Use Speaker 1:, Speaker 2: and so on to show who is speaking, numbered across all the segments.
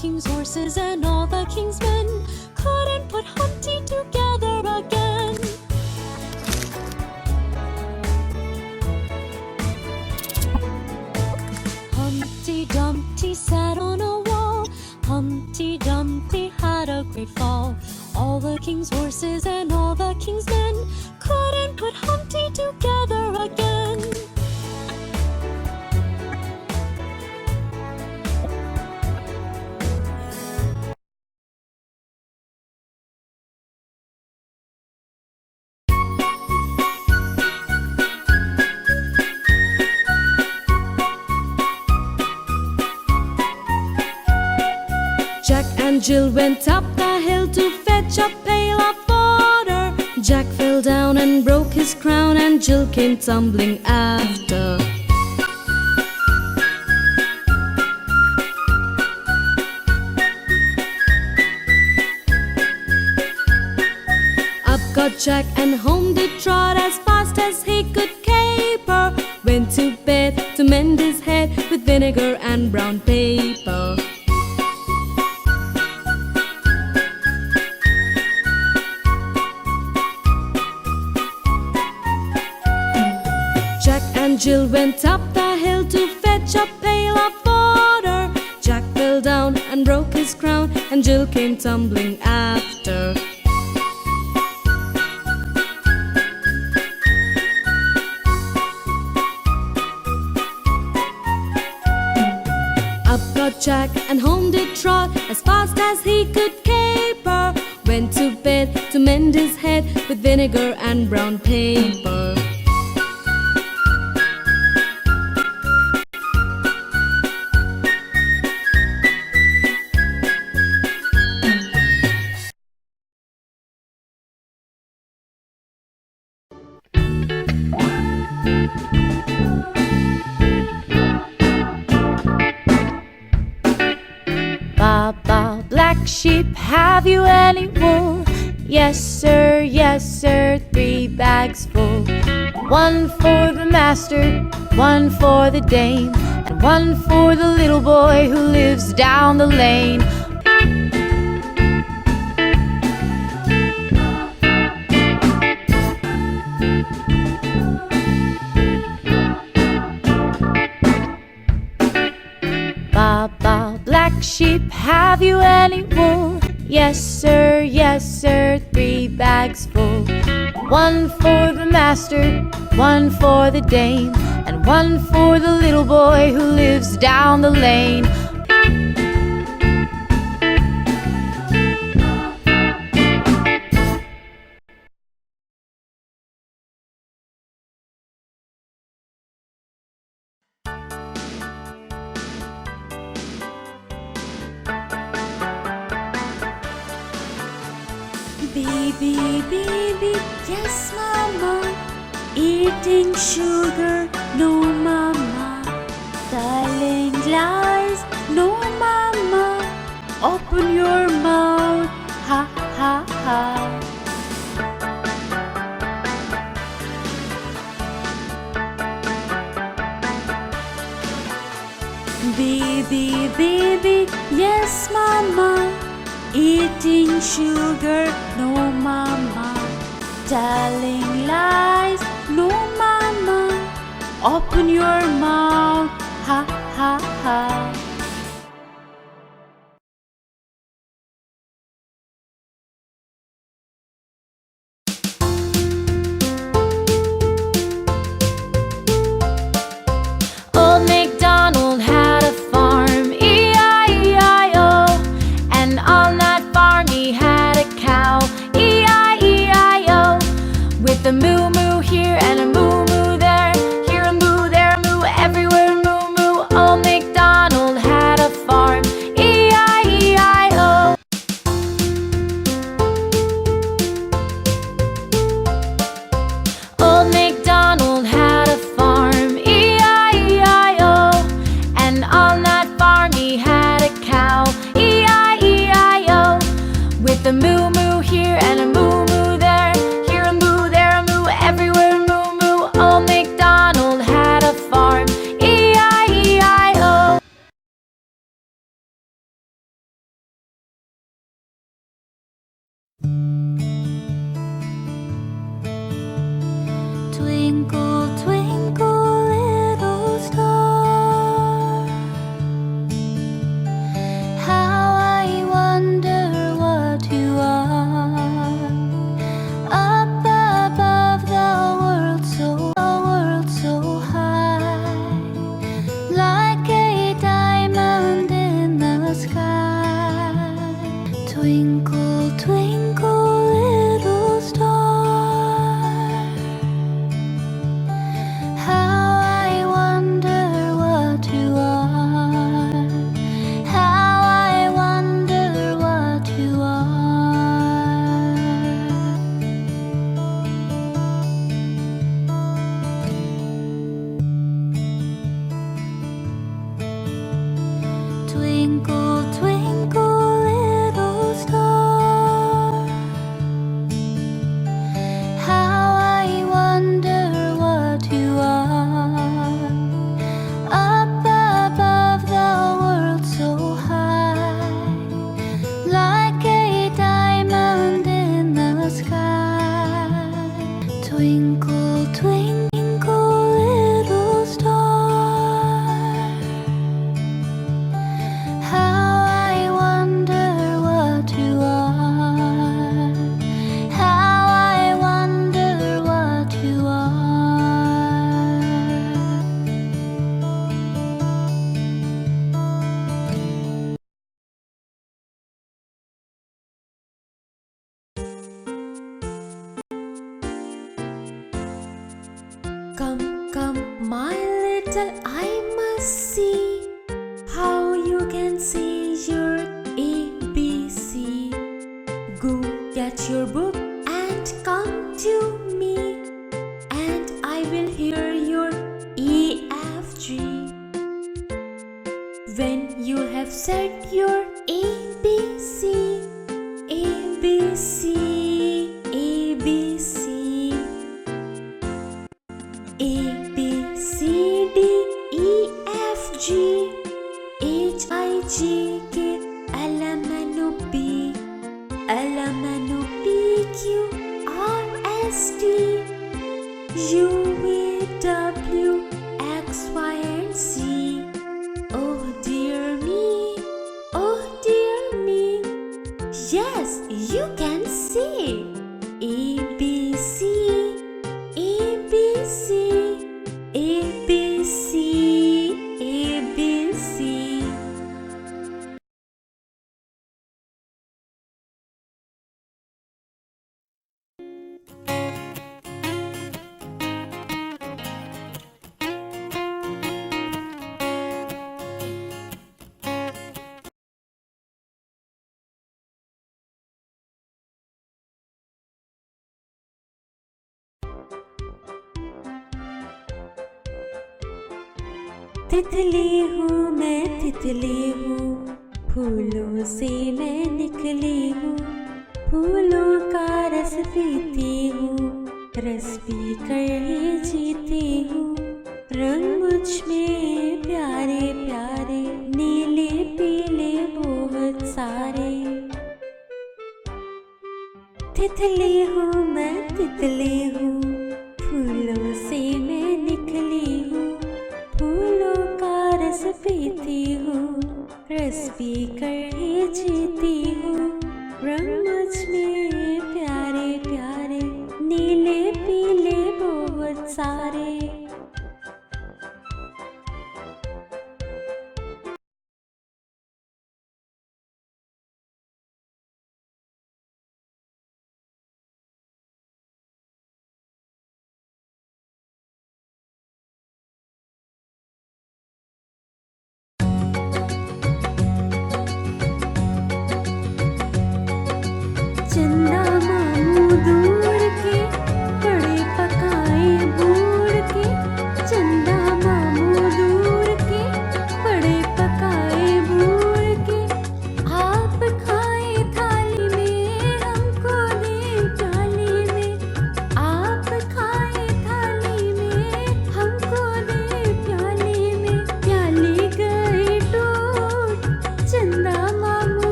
Speaker 1: king's horses and all the king's men couldn't put Humpty together again. Humpty Dumpty sat on a wall. Humpty Dumpty had a great fall. All the king's horses and all the king's men couldn't put Humpty together again. Jack and Jill went up the hill to fetch a pail of water. Jack fell down and broke his crown, and Jill came tumbling after. Up got Jack and home did trot as fast as he could caper. Went to bed to mend his head with vinegar and brown paper. Jack and Jill went up the hill to fetch a pail of water. Jack fell down and broke his crown, and Jill came tumbling after. Up got Jack and home did trot as fast as he could caper. Went to bed to mend his head with vinegar and brown paper.
Speaker 2: Baba, black sheep, have you any wool? Yes sir, 3 bags full. 1 for the master, 1 for the dame, and 1 for the little boy who lives down the lane. Baba, black sheep, have you any wool? Yes sir, 3 bags full. 1 for the master, 1 for the dame, and 1 for the little boy who lives down the lane.
Speaker 1: Baby, baby, yes mama, eating sugar, no mama. Telling lies, no mama. Open your mouth, ha ha ha. Baby, baby, yes mama, eating sugar, no mama. Telling lies, no mama. Open your mouth, ha ha ha.
Speaker 2: Old MacDonald had a farm, E-I-E-I-O, and on that farm he had a cow, E-I-E-I-O, with a moo-moo here and a moo-moo there, here a moo, there a moo, everywhere moo-moo. Old MacDonald
Speaker 1: Twinkle, twinkle, little star, how I wonder what you are. Up above the world so high, like a diamond in the sky. Twinkle, twinkle, little star, how I wonder what you are. How I wonder what you are. Twinkle, twinkle, little star, how I wonder what you are. Up above the world so high, like a diamond in the sky. Twinkle, twinkle, little star, how I wonder what you are. How I wonder what you are. Come, come, my little, I must see how you can say your ABC. Go get your book and come to me, and I will hear your EFG. When you have said your ABC, ABC, ABC, A, B, C, D, E, F, G, H, I, J, K, L, M, N, O, P, L, M, N, O, P, Q, R, S, T, U, V, W, X, Y, and Z. Oh dear me, oh dear me. Yes, you can see. A, B, C, A, B, C, A, B, C, A, B, C. तितली हूँ मैं तितली हूँ, फूलों से मैं निकली हूँ, फूलों का रस पीती हूँ, रस पी कर जीती हूँ। रंग मुझ में प्यारे प्यारे, नीले पीले बहुत सारे। तितली हूँ मैं तितली हूँ, फूलों से मैं निकली हूँ, फूलों का रस पीती हूँ, रस पी कर ही जीती हूँ। रंग मुझ में प्यारे प्यारे, नीले पीले बहुत सारे।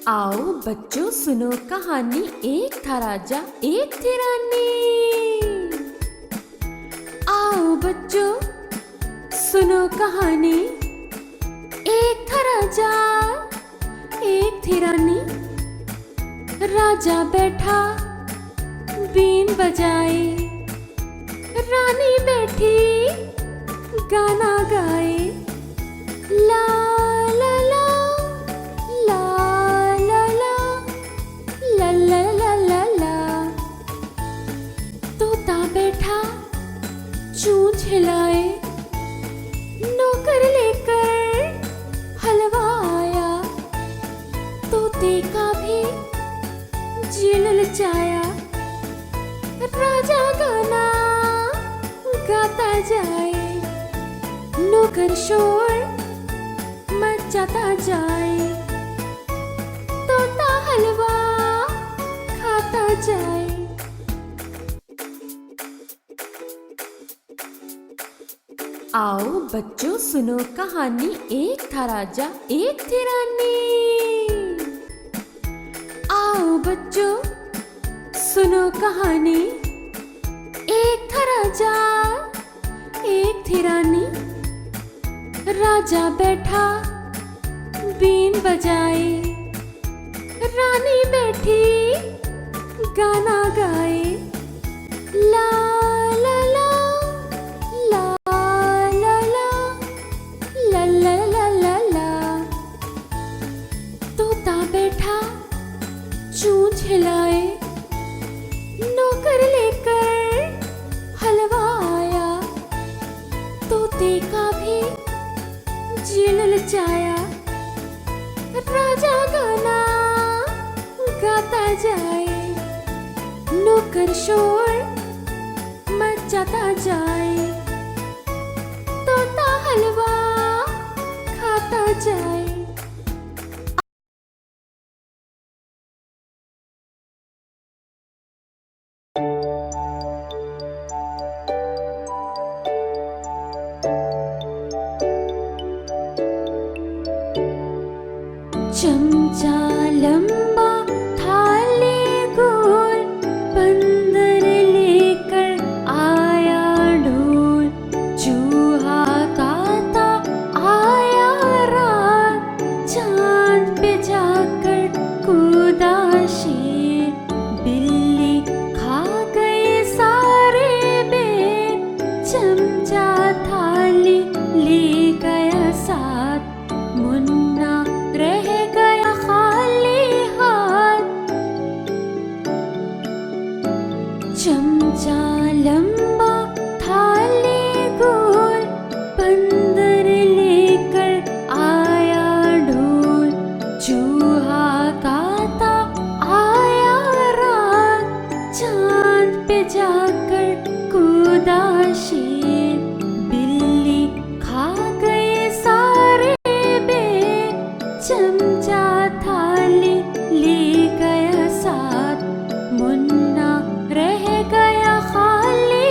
Speaker 1: आओ बच्चों सुनो कहानी, एक था राजा एक थी रानी। आओ बच्चों सुनो कहानी, एक था राजा एक थी रानी। राजा बैठा बीन बजाए, रानी बैठी गाना गाए। ला ला ला ला ला ला ला ला ला। तोता बैठा चोंच हिलाए, नौकर लेकर हलवा आया। तोते का भी जी ललचाया, राजा गाना गाता जाए। नौकर शोर मचाता जाए, तोता हलवा खाता जाए। आओ बच्चों सुनो कहानी, एक था राजा एक थी रानी। आओ बच्चों सुनो कहानी, एक था राजा एक थी रानी। राजा बैठा बीन बजाए, रानी बैठी गाना गाए। ला ला ला ला ला ला ला ला ला ला। तोता बैठा चोंच हिलाए, नौकर लेकर हलवा आया। तोते का भी जी ललचाया, राजा गाना गाता जाए। नौकर शोर मचाता जाए, तोता हलवा खाता जाए। चमचा लंबा थाली गोल, बंदर लेकर आया ढोल। चूहा गाता आया रात, चांद पे जाकर कूदा शेर। बिल्ली खा गई सारे बेर, चमचा थाली ले गया साथ। मुन्ना रह गया खाली हाथ। चमचा लंबा थाली गोल, बंदर लेकर आया ढोल। चूहा गाता आया रात, चांद पे जाकर कूदा शेर। बिल्ली खा गई सारे बेर, चमचा थाली ले गया साथ। मुन्ना रह गया खाली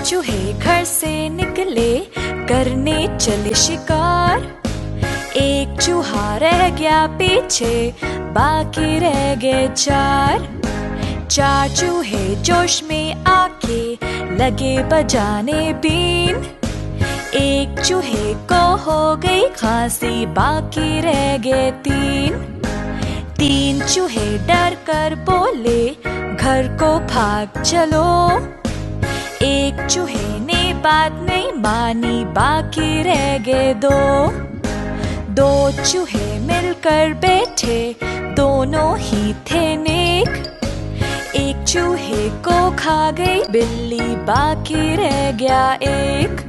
Speaker 3: चूहे घर से निकले करने चले शिकार। एक चूहा रह गया पीछे, बाकी रह गए चार। चार चूहे जोश में आके लगे बजाने बीन। एक चूहे को हो गई खांसी, बाकी रह गए तीन। तीन चूहे डर कर बोले घर को भाग चलो। एक चूहे ने बात नहीं मानी, बाकी रह गए दो। दो चूहे मिलकर बैठे, दोनों ही थे नेक। एक चूहे को खा गई बिल्ली, बाकी रह गया एक।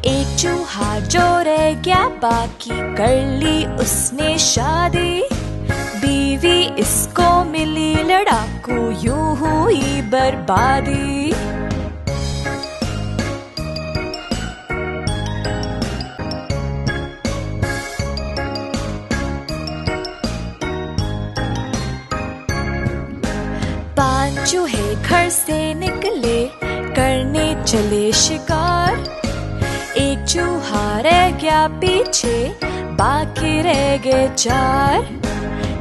Speaker 3: एक चूहा जो रह गया बाकी, कर ली उसने शादी। बीवी इसको मिली लड़ाकू, यूं हुई बर्बादी। पांच चूहे घर से निकले करने चले शिकार। एक चूहा रह गया पीछे, बाकी रह गए चार।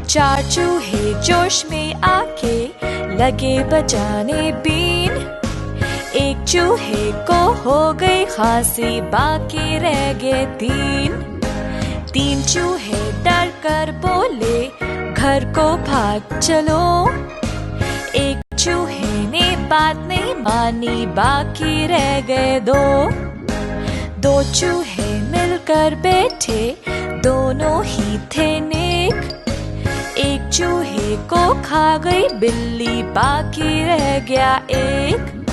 Speaker 3: चार चूहे जोश में आके लगे बजाने बीन। एक चूहे को हो गई खांसी, बाकी रह गए तीन। तीन चूहे डर कर बोले घर को भाग चलो। एक चूहे ने बात नहीं मानी, बाकी रह गए दो। दो चूहे मिलकर बैठे, दोनों ही थे नेक। एक चूहे को खा गई बिल्ली, बाकी रह गया एक।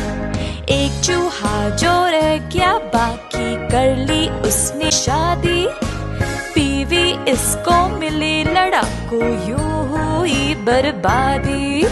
Speaker 3: एक चूहा जो रह गया बाकी, कर ली उसने शादी। बीवी इसको मिली लड़ाकू, यूं हुई बर्बादी।